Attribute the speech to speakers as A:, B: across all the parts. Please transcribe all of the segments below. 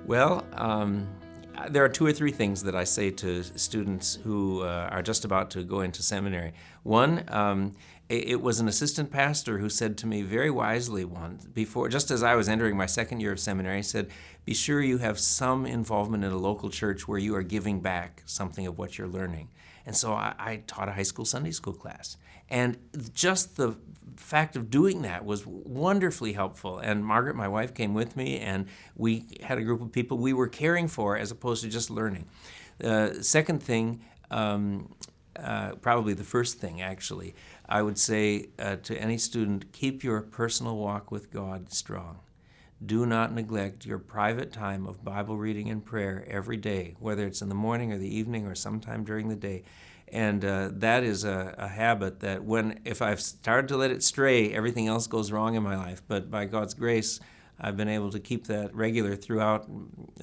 A: Well, there are two or three things that I say to students who are just about to go into seminary. One, it was an assistant pastor who said to me very wisely once, before, just as I was entering my second year of seminary, he said, be sure you have some involvement in a local church where you are giving back something of what you're learning. And so I taught a high school Sunday school class. And just the fact of doing that was wonderfully helpful. And Margaret, my wife, came with me, and we had a group of people we were caring for as opposed to just learning. Second thing, probably the first thing actually, I would say to any student, keep your personal walk with God strong. Do not neglect your private time of Bible reading and prayer every day, whether it's in the morning or the evening or sometime during the day. And that is a habit that if I've started to let it stray, everything else goes wrong in my life. But by God's grace, I've been able to keep that regular throughout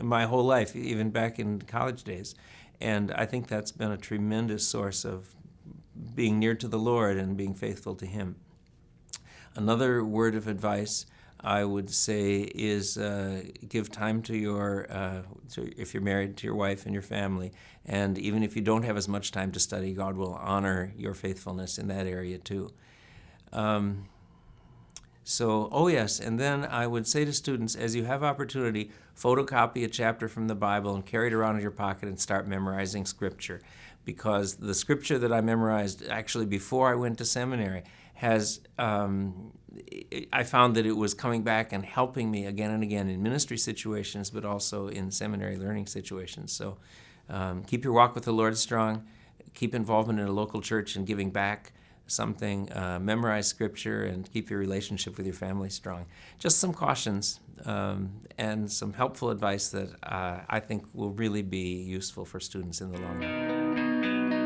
A: my whole life, even back in college days. And I think that's been a tremendous source of being near to the Lord and being faithful to Him. Another word of advice I would say is give time to if you're married, to your wife and your family. And even if you don't have as much time to study, God will honor your faithfulness in that area too. Yes, and then I would say to students, as you have opportunity, photocopy a chapter from the Bible and carry it around in your pocket and start memorizing Scripture. Because the Scripture that I memorized actually before I went to seminary I found that it was coming back and helping me again and again in ministry situations, but also in seminary learning situations. So keep your walk with the Lord strong, keep involvement in a local church and giving back something, memorize Scripture, and keep your relationship with your family strong. Just some cautions and some helpful advice that I think will really be useful for students in the long run.